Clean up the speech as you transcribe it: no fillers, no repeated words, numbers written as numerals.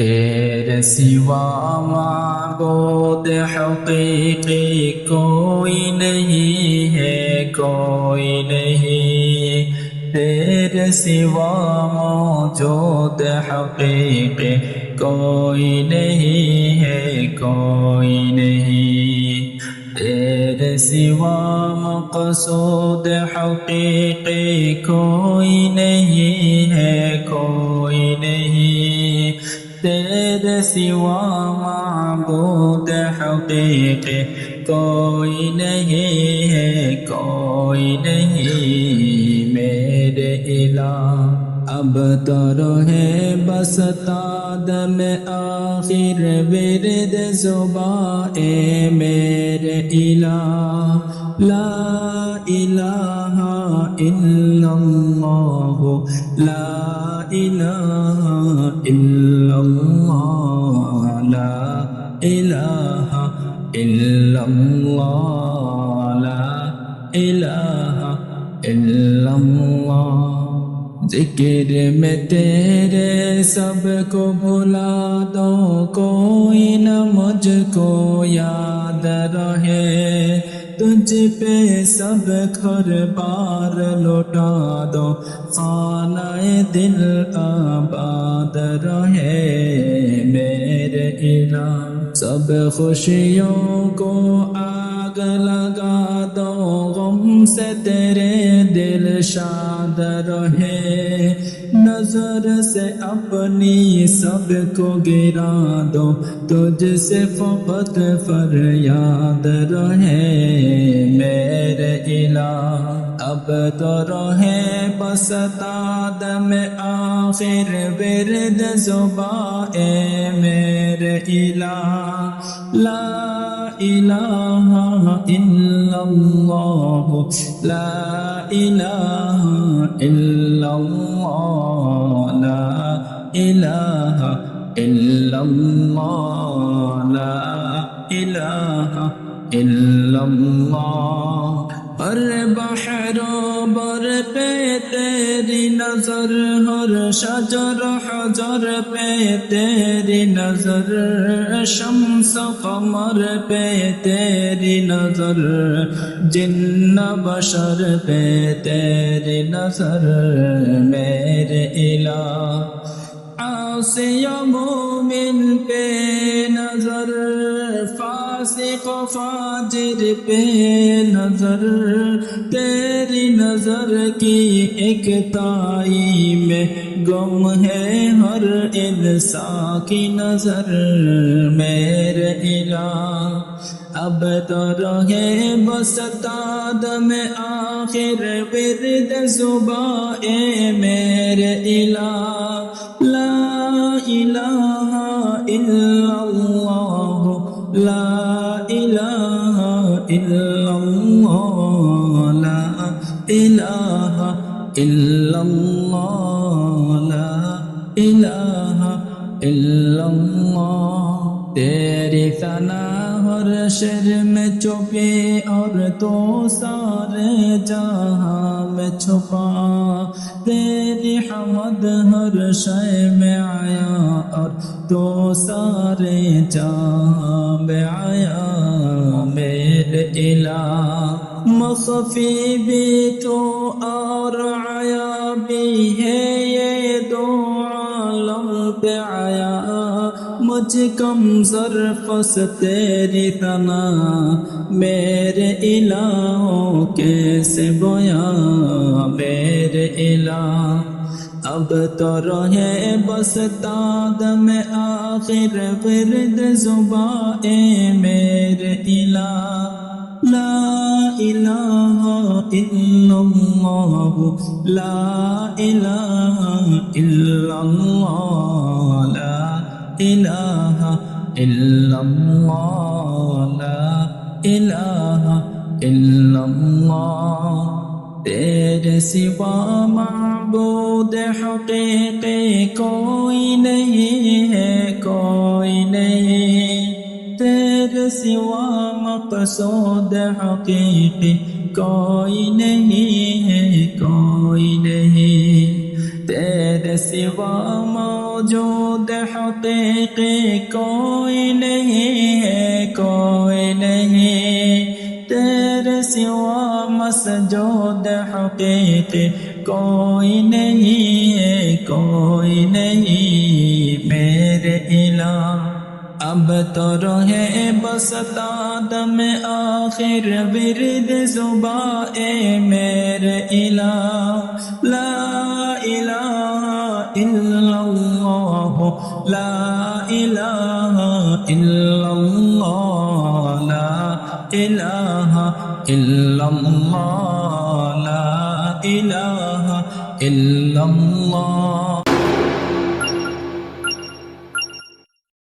तेरे सिवा माबूद हकीकी कोई नहीं है, कोई नहीं। तेरे सिवा मौजूद हकीकी कोई नहीं है, कोई नहीं। तेरे सिवा मक़सूद हकीकी कोई नहीं है, कोई नहीं। तेरे सिवा माबूद हकीकी कोई नहीं है, कोई नहीं। मेरे इलाह अब तो रहे बस तादम आखिर विरद ज़ुबाए मेरे इलाह। ला इलाहा इल्लल्लाह, ला इलाहा इल्लल्लाह, ला इलाहा इल्लल्लाह, ला इलाहा इल्लल्लाह। जिक्र में तेरे सबको भुला दो, कोई न मुझको याद रहे। तुझ पे सब घर बार लौटा दो, खानाए दिल आबाद रहे मेरे इलाह। सब खुशियों को आग लगा दो, गम से तेरे दिल शाद रहे। नजर से अपनी सबको गिरा दो, तुझसे फकत फरियाद रहे मेरे इलाह। अब तो रहे बस तादम आखिर विरद ज़ुबाए मेरे इलाह। ला इलाहा इल्लल्लाह, ला इलाहा इल्लल्लाह, ला इलाहा इल्लल्लाह, ला इलाहा इल्लल्लाह। हर बहरो बर पे तेरी नजर, हर शजर हजर पे तेरी नजर, शम्स कमर पे तेरी नजर, जिन्न बशर पे तेरी नजर मेरे इलाह। आसिया मोमिन पे नजर, फासिक फाजिर पे नजर, तेरी नजर की एक ताई में गम है हर इंसान की नजर मेरे इलाह। अब तो रहे बस तादम आखिर विरद ज़ुबाए मेरे इलाह। ला इलाहा इल्लल्लाह, ला इलाहा इल्लल्लाह, ला इलाहा इल्लल्लाह, ला इलाहा इल्लल्लाह। तेरी सना हर शर में छुपी और तो सारे जहां में छुपा, तेरी हमद हर शय में आया और तो सारे जहां में आया मेरे इलाह। मख़फ़ी भी तो और आया भी है, ये दो आलम पे आया। मुझ कम ज़रफ़स तेरी तना मेरे इलाहों कैसे बोया मेरे इलाह। अब तो रहे बस तादम आखिर विरद ज़ुबाए मेरे इलाह। ला इलाहा इल्लल्लाह, ला इलाहा इल्लल्लाह, ला इलाहा इल्लल्लाह, ला इलाहा इल्लल्लाह। तेरे सिवा माबूद हकीकी कोई नहीं है, कोई नहीं। तेरे सिवा मक़सूद हकीकी कोई नहीं है, कोई नहीं। तेरे सिवा मौजूद हकीकी कोई नहीं है, कोई नहीं। तेरे सिवा मसजूद हकीकी कोई नहीं है, कोई नहीं। मेरे इलाह अब तो रहे बस तादम आखिर विरद ज़ुबा ए मेरे इलाह। ला इलाहा इल्लल्लाह, ला इलाहा इल्लल्लाह, ला इलाहा इल्लल्लाह, ला इलाहा इल्लल्लाह।